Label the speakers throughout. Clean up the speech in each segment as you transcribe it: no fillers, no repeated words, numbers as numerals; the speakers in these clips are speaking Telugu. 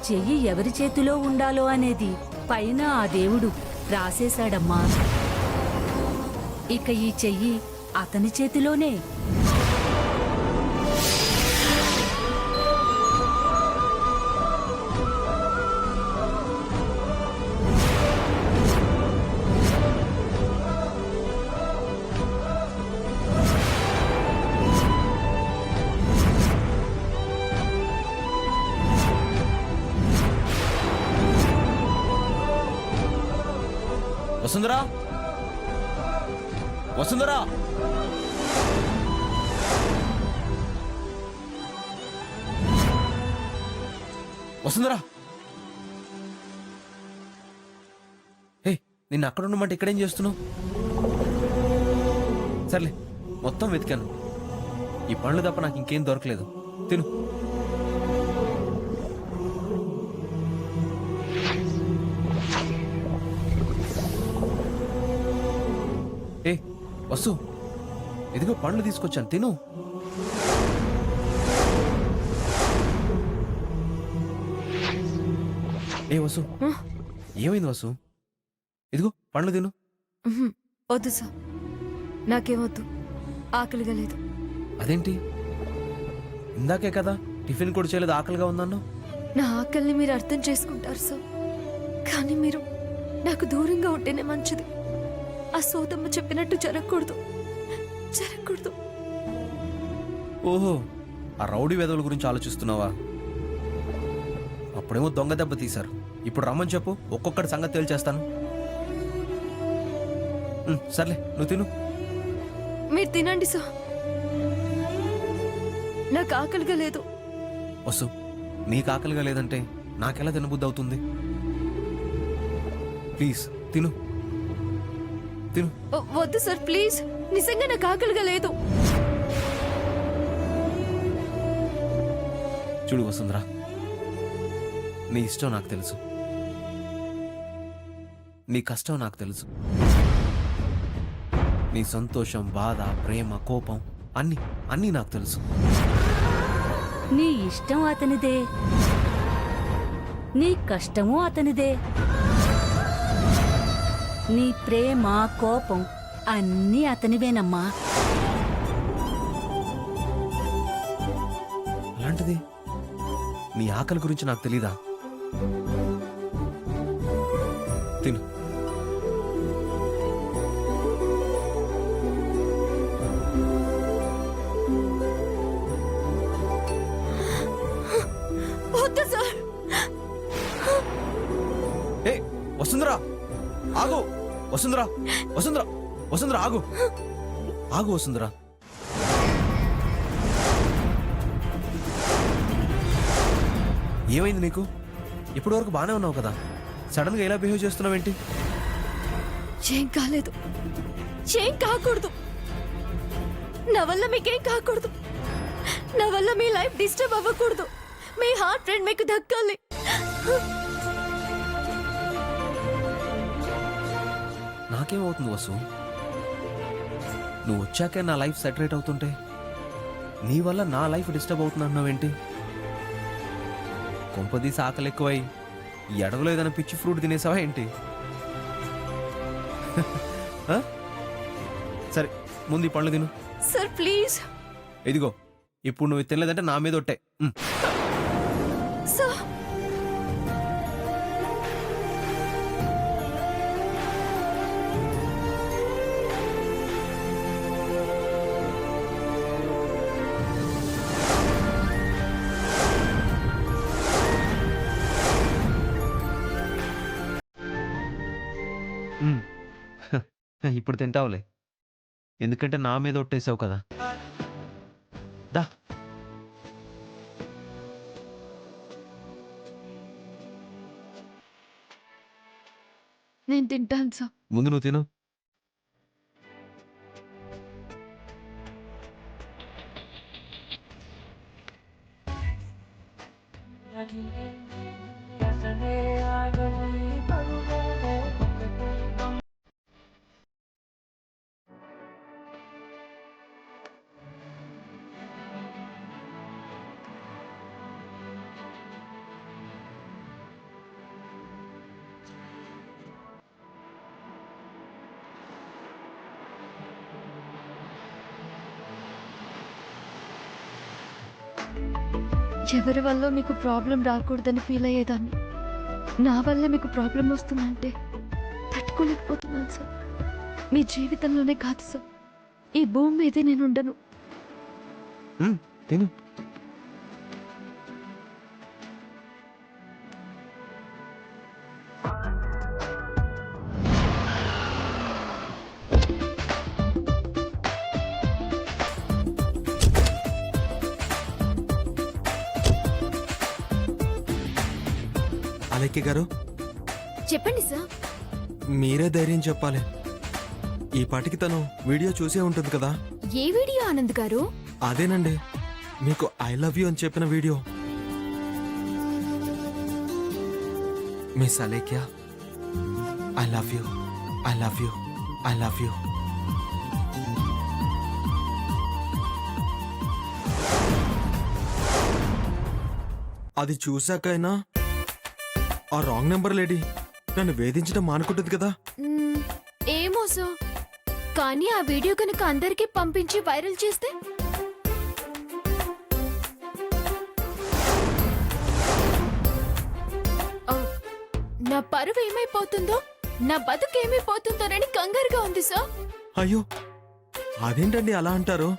Speaker 1: చెయ్యి ఎవరి చేతిలో ఉండాలో అనేది పైన ఆ దేవుడు రాసేశాడమ్మా. ఇక ఈ చెయ్యి అతని చేతిలోనే.
Speaker 2: వసుంధరా, వసుంధరా, వసుంధరా. హే, నిన్ను అక్కడ ఉండమంటే ఇక్కడేం చేస్తున్నావు? సర్లే, మొత్తం వెతికాను. ఈ పండ్లు తప్ప నాకు ఇంకేం దొరకలేదు. తిను. ఏ వసు, ఇదిగో పండ్లు తీసుకొచ్చాను, తిను. ఏ వసు, ఏమైంది వసు? ఇదిగో పండ్లు తిను.
Speaker 3: వద్దు సార్, నాకేమొద్దు, ఆకలిగా లేదు.
Speaker 2: అదేంటి, ఇందాకే కదా టిఫిన్ కూడా చేయలేదు, ఆకలిగా ఉందన్నావు.
Speaker 3: నా ఆకలిని మీరు అర్థం చేసుకుంటారు సార్, కానీ మీరు నాకు దూరంగా ఉంటేనే మంచిది. ఆ సోదమ్మ చెప్పినట్టు జరగకూడదు, జరగకూడదు.
Speaker 2: ఓహో, ఆ రౌడీ వెధవుల గురించి ఆలోచిస్తున్నావా? అప్పుడేమో దొంగ దెబ్బ తీశారు, ఇప్పుడు రమ్మని చెప్పు, ఒక్కొక్కటి సంగతి తేల్చేస్తాను. సర్లే, నువ్వు తిను.
Speaker 3: మీరు తినండి సార్, నాకు ఆకలిగా లేదు.
Speaker 2: వసు, నీకు ఆకలిగా లేదంటే నాకెలా తినబుద్ధి అవుతుంది? ప్లీజ్ తిను, తిను.
Speaker 3: వద్దు సార్, ప్లీజ్, నిజంగా నాకు ఆకలిగా లేదు.
Speaker 2: చూడు వసుంధరా, నీ ఇష్టం నాకు తెలుసు, నీ కష్టం నాకు తెలుసు, నీ సంతోషం, బాధ, ప్రేమ, కోపం అన్నీ అన్నీ నాకు తెలుసు.
Speaker 1: నీ ఇష్టం అతనిదే, నీ కష్టము అతనిదే, నీ ప్రేమ, కోపం అన్నీ అతనివేనమ్మా.
Speaker 2: అలాంటిది నీ ఆకలి గురించి నాకు తెలీదా? తిను.
Speaker 3: వద్దు సార్.
Speaker 2: ఏ వసుంధరా, ఆగు. వసుంధరా, వసుంధరా, వసుంధరా, ఆగు, ఆగు వసుంధరా. ఏమైంది నీకు? ఇప్పటి వరకు బానే ఉన్నావు కదా, సడన్ గా ఎలా బిహేవ్ చేస్తున్నావేంటి?
Speaker 3: ఏం కాలేదు, ఏం కాకూడదు. నా వల్ల మీకేం కాకూడదు, నా వల్ల మీ లైఫ్ డిస్టర్బ్ అవ్వకూడదు, మీ హార్ట్ ఫ్రెండ్ మీకు దక్కాలి.
Speaker 2: నాకేమవుతుంది వసు? నువ్వు వచ్చాకే నా లైఫ్ సెటరేట్ అవుతుంటే నీ వల్ల నా లైఫ్ డిస్టర్బ్ అవుతున్నావేంటి? కొంపదీసి ఆకలి ఎక్కువై ఈ అడవిలో ఏదైనా పిచ్చి ఫ్రూట్ తినేసావా ఏంటి? సరే, ముందు ఈ పండ్లు తిను.
Speaker 3: Sir please.
Speaker 2: ఇదిగో, ఇప్పుడు నువ్వు తినలేదంటే నా మీద ఒట్టే.
Speaker 3: సార్,
Speaker 2: ఇప్పుడు తింటావులే, ఎందుకంటే నా మీద ఒట్టేసావు కదా. దా.
Speaker 3: నేను తింటాను సార్.
Speaker 2: ముందు నువ్వు తిను.
Speaker 3: ఎవరి వల్ల మీకు ప్రాబ్లం రాకూడదని ఫీల్ అయ్యేదాన్ని. నా వల్ల మీకు ప్రాబ్లం వస్తుందంటే తట్టుకోలేకపోతున్నాను సార్. మీ జీవితంలోనే కాదు సార్, ఈ భూమి మీదే నేను ఉండను.
Speaker 2: తిను. అలెక్కి గారు,
Speaker 3: చెప్పండి సార్.
Speaker 2: మీరే ధైర్యం చెప్పాలి. ఈ పాటికి తను వీడియో చూసే ఉంటుంది కదా.
Speaker 3: ఏ వీడియో ఆనంద్ గారు?
Speaker 2: అదేనండి, మీకు ఐ లవ్ యూ అని చెప్పిన video. Miss Alekhya, I love you, I love you, I love you. అది చూశాకైనా ఆ రాంగ్ నెంబర్ లేడీ నన్ను వేధించడం మానుకుంటుంది కదా.
Speaker 3: ఏమో సార్, కానీ ఆ వీడియో కనుక అందరికీ పంపించి వైరల్ చేస్తే నా పరువు ఏమైపోతుందో, నా బతుకు ఏమైపోతుందోనని కంగారుగా ఉంది సార్.
Speaker 2: అయ్యో, అదేంటండి అలా అంటారు?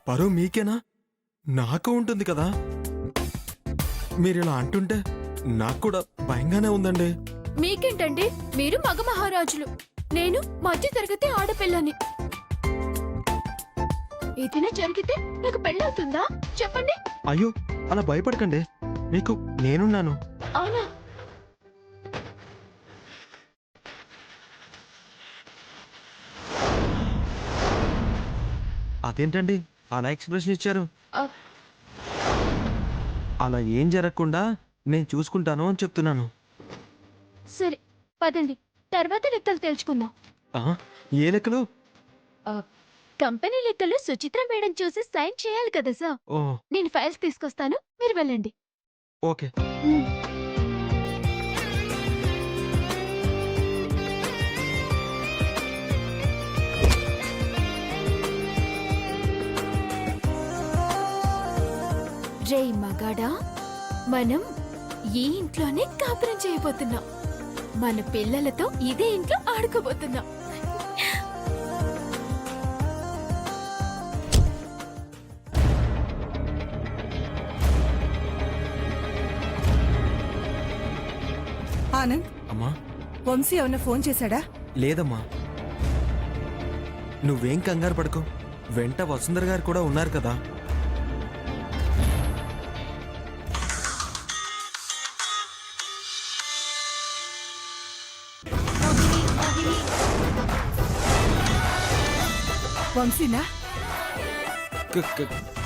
Speaker 2: పరువు మీకేనా? నాకు ఉంటుంది కదా. మీరు ఇలా అంటుంటే నాకు కూడా భయంగానే ఉందండి.
Speaker 3: మీకేంటండి, మీరు మగ మహారాజులు, నేను మధ్య తరగతి ఆడపిల్లని. ఏదైనా జరిగితే నాకు పెళ్ళవుతుందా చెప్పండి?
Speaker 2: అయ్యో, అలా భయపడకండి, మీకు నేనున్నాను.
Speaker 3: అవునా?
Speaker 2: అదేంటండి అలా ఎక్స్ప్రెషన్ ఇచ్చారు? అలా ఏం జరగకుండా నేను చూసుకుంటాను అని చెప్తున్నాను.
Speaker 3: సరే పదండి, తర్వాత లెక్కలు తెలుసుకుందాం.
Speaker 2: ఏ లెక్కలు?
Speaker 3: కంపెనీ లెక్కలు సుచిత్ర మేడం చూసి సైన్ చేయాలి కదా సార్.
Speaker 2: ఓ,
Speaker 3: నేను ఫైల్స్ తీసుకొస్తాను, మీరు వెళ్ళండి.
Speaker 2: ఓకే.
Speaker 3: రే మగాడా, మనం ఈ ఇంట్లోనే కాపురం చేయబోతున్నాం. మన పిల్లలతో ఇదే ఇంట్లో ఆడుకోబోతున్నాం.
Speaker 4: ఆనంద్,
Speaker 2: అమ్మా.
Speaker 4: వంశీ ఏమన్నా ఫోన్ చేశాడా?
Speaker 2: లేదమ్మా, నువ్వేం కంగారు పడకు. వెంట వసుంధర గారు కూడా ఉన్నారు కదా.
Speaker 4: వంశీనా?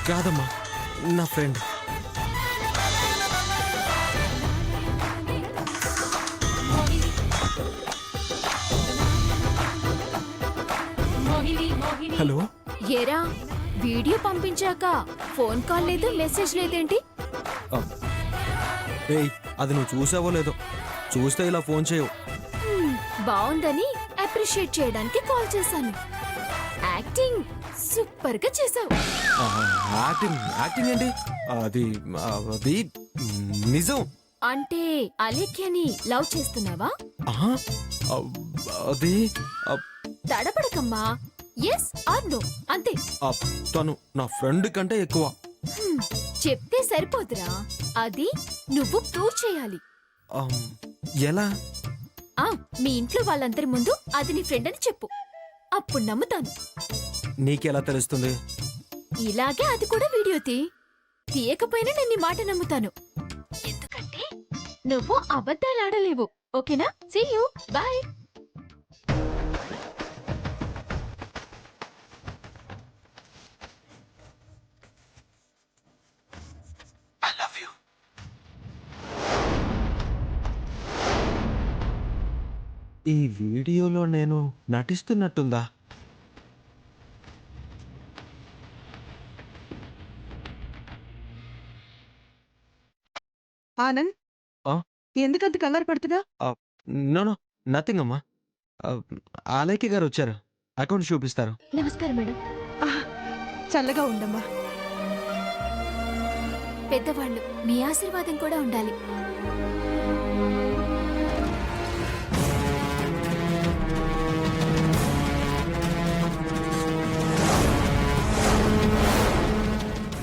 Speaker 2: కాదమ్మా, నా ఫ్రెండ్. హలో.
Speaker 3: ఏరా, వీడియో పంపించాక ఫోన్ కాల్ లేదు, మెసేజ్ లేదేంటి?
Speaker 2: ఏయ్, అది నువ్వు చూసావో లేదో. చూస్తే ఇలా ఫోన్ చేయవు.
Speaker 3: బాగుందని అప్రిషియేట్ చేయడానికి కాల్ చేశాను. యాక్టింగ్ సూపర్ గా చేసావు.
Speaker 2: యాక్టింగ్ యాక్టింగ్ ఏంటి? అది అది నిజం.
Speaker 3: అంటే అలేఖ్యని లవ్ చేస్తున్నావా?
Speaker 2: ఆహా, అది
Speaker 3: తడబడకమ్మా, ఎస్ ఆర్ నో అంతే.
Speaker 2: తను నా ఫ్రెండ్ కంటే ఎక్కువ.
Speaker 3: చెప్తే సరిపోదురా, అది నువ్వు ప్రూవ్ చేయాలి.
Speaker 2: ఎలా?
Speaker 3: మీ ఇంట్లో వాళ్ళందరి ముందు అది నీ ఫ్రెండ్ అని చెప్పు, అప్పుడు నమ్ముతాను.
Speaker 2: నీకెలా తెలుస్తుంది?
Speaker 3: ఇలాగే అది కూడా వీడియో తీయకపోయినా నేను నీ మాట నమ్ముతాను. ఎందుకంటే నువ్వు అబద్ధాలు ఆడలేవు. ఓకేనా? See you, bye.
Speaker 2: I love you. ఈ వీడియోలో నేను నటిస్తున్నట్టుందా?
Speaker 4: ఆనంద్,
Speaker 2: ఆ?
Speaker 4: ఎందుకంత కంగారు పడుతున్నా?
Speaker 2: నో నో, నథింగ్ అమ్మా. ఆలయకి గారు వచ్చారు, అకౌంట్ చూపిస్తారు.
Speaker 3: నమస్కారం మేడం.
Speaker 4: చల్లగా ఉండమ్మా.
Speaker 3: పెద్దవాళ్ళు మీ ఆశీర్వాదం కూడా ఉండాలి.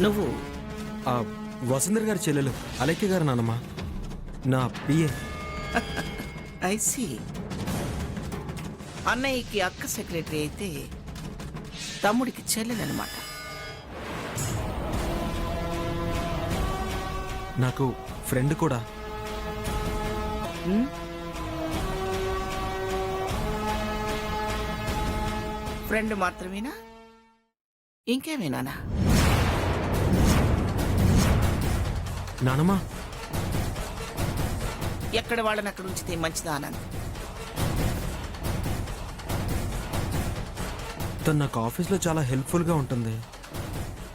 Speaker 5: నువ్వు
Speaker 2: ఆ వసుంధర గారి చెల్లెలు అలెక్కి గారు నానమ్మ, నా పిఏ.
Speaker 5: ఐసి అన్నయ్యకి అక్క సెక్రటరీ అయితే తమ్ముడికి చెల్లెలనమాట.
Speaker 2: నాకు ఫ్రెండ్ కూడా.
Speaker 5: ఫ్రెండ్ మాత్రమేనా, ఇంకేమేనా?
Speaker 2: నానమ్మ,
Speaker 5: ఎక్కడ వాళ్ళని అక్కడ ఉంచితే మంచిదా ఆనంద్?
Speaker 2: తను నాకు ఆఫీస్లో చాలా హెల్ప్ఫుల్గా ఉంటుంది.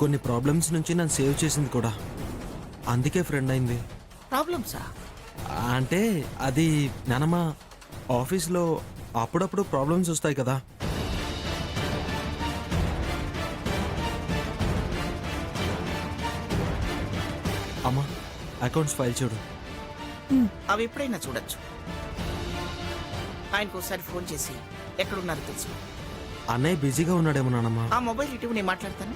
Speaker 2: కొన్ని ప్రాబ్లమ్స్ నుంచి నన్ను సేవ్ చేసింది కూడా, అందుకే ఫ్రెండ్ అయింది.
Speaker 5: ప్రాబ్లమ్సా?
Speaker 2: అంటే అది నానమ్మ, ఆఫీస్లో అప్పుడప్పుడు ప్రాబ్లమ్స్ వస్తాయి కదా. అమ్మా, అకౌంట్స్ ఫైల్ చూడు.
Speaker 5: అవి ఎప్పుడైనా చూడొచ్చు. ఆయనకు ఒకసారి ఫోన్ చేసి ఎక్కడున్నారో తెలుసు.
Speaker 2: అన్నయ్య బిజీగా ఉన్నాడేమో నానమ్మ.
Speaker 5: ఆ మొబైల్ ఇటు నేను మాట్లాడతాను.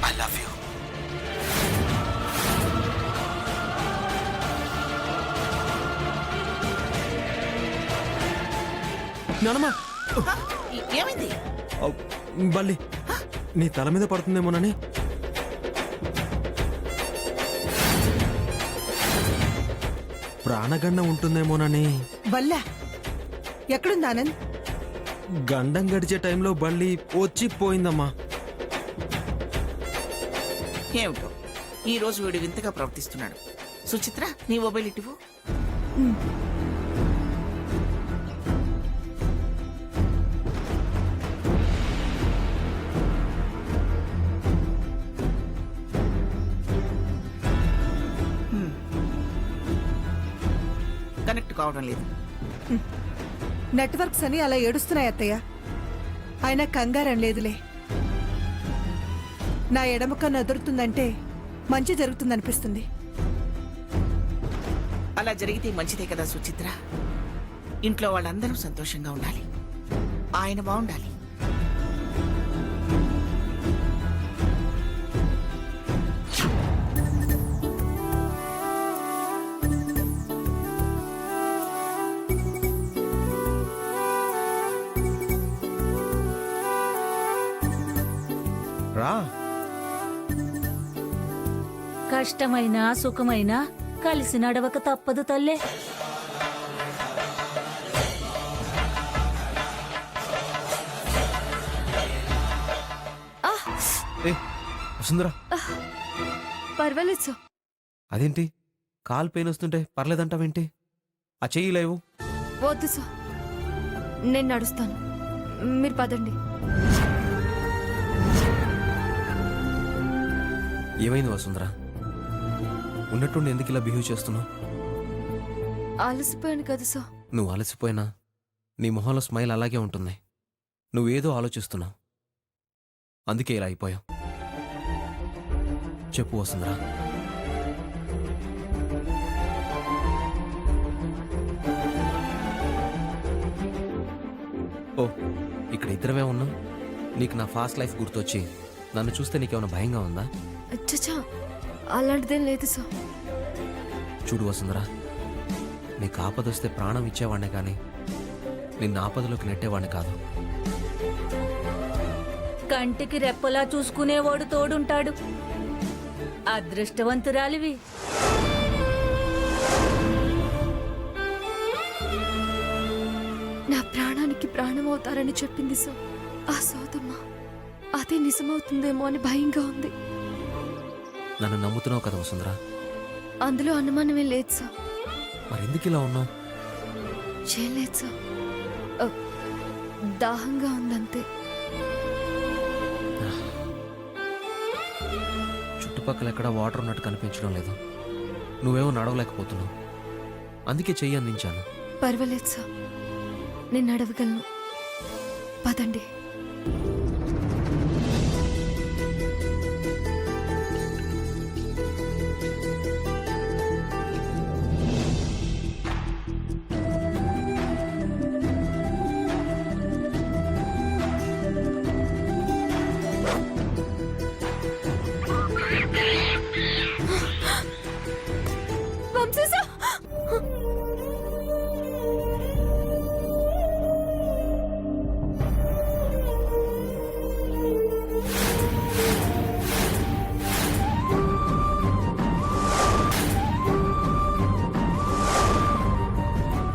Speaker 2: I love you. నానమ్మ,
Speaker 5: ఏమైంది?
Speaker 2: బల్లి నీ తల మీద పడుతుందేమోనని. ప్రాణగండం ఉంటుందేమోనని.
Speaker 4: బల్లా ఎక్కడుంది ఆనంద్?
Speaker 2: గండం గడిచే టైంలో బల్లి వచ్చి పోయిందమ్మా.
Speaker 5: ఏమిటో ఈ రోజు వీడు వింతగా ప్రవర్తిస్తున్నాడు. సుచిత్ర, నీ మొబైల్ ఇటువు. కనెక్ట్ కావడం లేదు.
Speaker 4: నెట్వర్క్స్ అని అలా ఏడుస్తున్నాయి అత్తయ్య. ఆయన కంగారం లేదులే. నా ఎడమ కన్ను అదురుతుందంటే మంచి జరుగుతుందనిపిస్తుంది.
Speaker 5: అలా జరిగితే మంచిదే కదా సుచిత్ర. ఇంట్లో వాళ్ళందరూ సంతోషంగా ఉండాలి, ఆయన బాగుండాలి.
Speaker 2: రా.
Speaker 1: కష్టమైనా సుఖమైనా కలిసి నడవక తప్పదు తల్లే.
Speaker 6: వసుంధరా,
Speaker 3: పర్వాలేదు సార్.
Speaker 6: అదేంటి కాలు పెయిన్ వస్తుంటే పర్లేదంటావేంటి? ఆ చెయ్యి లేవు.
Speaker 3: వద్దు సార్, నేను నడుస్తాను, మీరు పదండి.
Speaker 6: ఏమైంది వసుంధరా? ఉన్నట్టుండి ఎందుకు ఇలా బిహేవ్ చేస్తున్నావు?
Speaker 3: అలసిపోయాను కదా సార్.
Speaker 6: నువ్వు అలసిపోయినా నీ మొహంలో స్మైల్ అలాగే ఉంటుంది. నువ్వేదో ఆలోచిస్తున్నావు, అందుకే ఇలా అయిపోయావు. చెప్పు వసుంధరా. ఓ, ఇక్కడ ఇద్దరమే ఉన్నాం. నీకు నా ఫాస్ట్ లైఫ్ గుర్తొచ్చి నన్ను చూస్తే నీకేమైనా భయంగా ఉందా?
Speaker 3: చచ్చా, అలాంటిదేం లేదు సార్.
Speaker 6: చూడు వసుంధరా, నీకు ఆపదొస్తే ప్రాణం ఇచ్చేవాడినే కానీ నిన్ను ఆపదలోకి నెట్టేవాడిని కాదు.
Speaker 1: కంటికి రెప్పలా చూసుకునేవాడు తోడుంటాడు. అదృష్టవంతురాలివి.
Speaker 3: నా ప్రాణానికి ప్రాణం అవుతారని చెప్పింది సార్ ఆ సోదమ్మ. అదే నిజమవుతుందేమో అని భయంగా ఉంది.
Speaker 6: నన్ను నమ్ముతున్నావు కదా వసుంధరా?
Speaker 3: అందులో అనుమానమే లేదు సార్.
Speaker 6: మరెందుకు ఇలా ఉన్నావు?
Speaker 3: చేయలేదు సార్, దాహంగా ఉందంతే.
Speaker 6: చుట్టుపక్కల ఎక్కడ వాటర్ ఉన్నట్టు కనిపించడం లేదు. నువ్వేమో నడవలేకపోతున్నావు, అందుకే చెయ్యి అందించాను.
Speaker 3: పర్వాలేదు సార్, నేను నడవగలను. పదండి.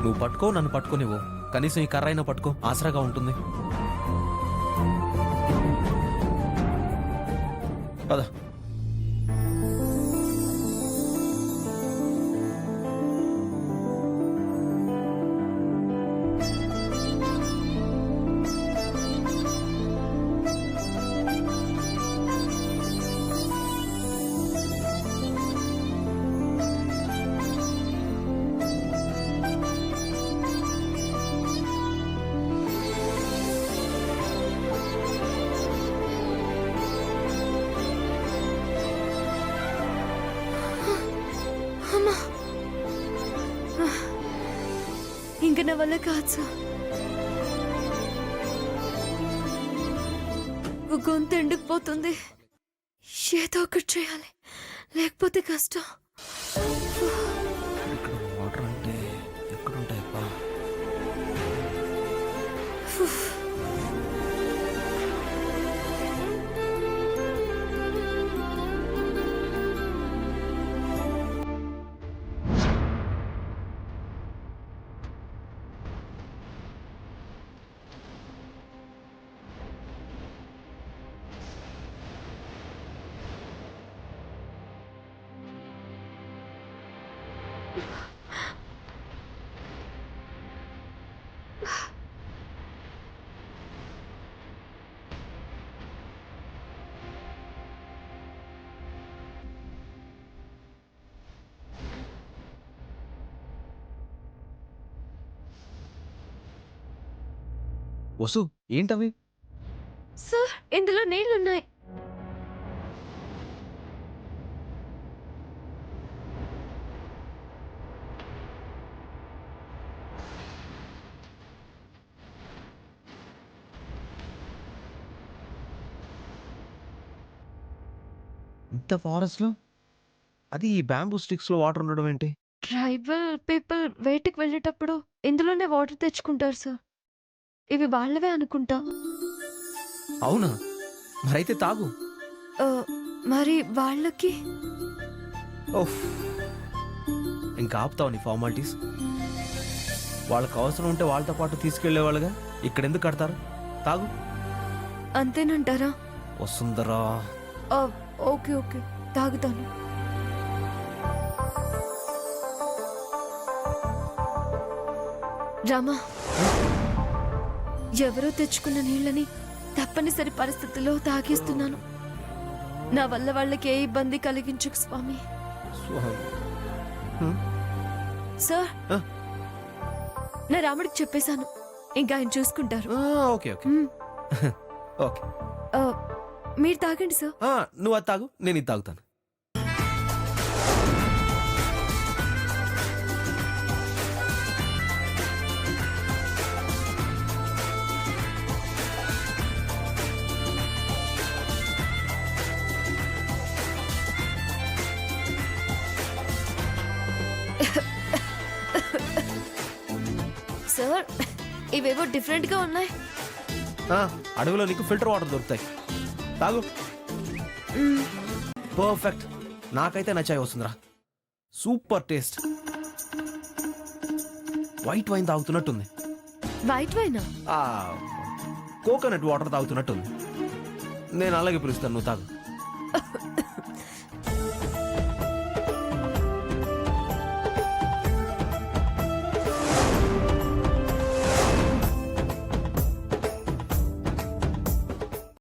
Speaker 6: నువ్వు పట్టుకో, నన్ను పట్టుకోనివ్వు. కనీసం ఈ కర్ర అయినా పట్టుకో, ఆసరాగా ఉంటుంది. పద.
Speaker 3: ఇంక నా వల్ల కాదు సార్. గొంతు ఎండుకుపోతుంది. ఏదో ఒకటి చేయాలి, లేకపోతే కష్టం.
Speaker 6: ఇక్కడ వాటర్ అంటే ఎక్కడుంటాయప్పా? వసు, ఏంటవి?
Speaker 3: సార్, ఇందులో నీళ్లున్నాయి.
Speaker 6: ఇంత ఫారెస్ట్ లో అది ఈ బ్యాంబూ స్టిక్స్ లో వాటర్ ఉండడం ఏంటి?
Speaker 3: ట్రైబల్ పీపుల్ వేటకి వెళ్ళేటప్పుడు ఇందులోనే వాటర్ తెచ్చుకుంటారు సార్. ఇవి వాళ్ళవే అనుకుంటా.
Speaker 6: అవునా? మరైతే తాగు.
Speaker 3: ఆ, మరి వాళ్ళకి
Speaker 6: ఓఫ్, ఇంకా ఆపుతావు నీ ఫార్మాలిటీస్? వాళ్ళకి అవసరం ఉంటే వాళ్ళతో పాటు తీసుకెళ్లేవాళ్ళుగా, ఇక్కడ ఎందుకు కడతారు? తాగు.
Speaker 3: అంతేనంటారా?
Speaker 6: వసుంధరా,
Speaker 3: ఆ, ఓకే ఓకే, తాగుతాను. రామా, ఎవరో తెచ్చుకున్న నీళ్ళని తప్పనిసరి పరిస్థితుల్లో తాగేస్తున్నాను. నా వల్ల వాళ్ళకి ఏ ఇబ్బంది కలిగించకు స్వామి.
Speaker 6: స్వామి.
Speaker 3: సార్,
Speaker 6: ఆ?
Speaker 3: నా రాముడికి చెప్పేశాను, ఇంకా ఆయన చూసుకుంటారు.
Speaker 6: ఓకే ఓకే
Speaker 3: మ్,
Speaker 6: ఓకే.
Speaker 3: ఆ, మీరు తాగండి సార్.
Speaker 6: నువ్వు అది తాగు, నేను ఇది తాగుతాను.
Speaker 3: సార్, ఇవేవో డిఫరెంట్ గా ఉన్నాయి.
Speaker 6: అడవిలో నీకు ఫిల్టర్ వాటర్ దొరుకుతాయి, తాగు.
Speaker 3: మ్,
Speaker 6: పర్ఫెక్ట్, నాకైతే నచ్చాయి వస్తుందిరా. Super taste. వైట్ వైన్ తాగుతున్నట్టుంది.
Speaker 3: వైట్ వైనా?
Speaker 6: కోకోనట్ వాటర్ తాగుతున్నట్టుంది. నేను అలాగే పిలుస్తాను, నువ్వు తాగు.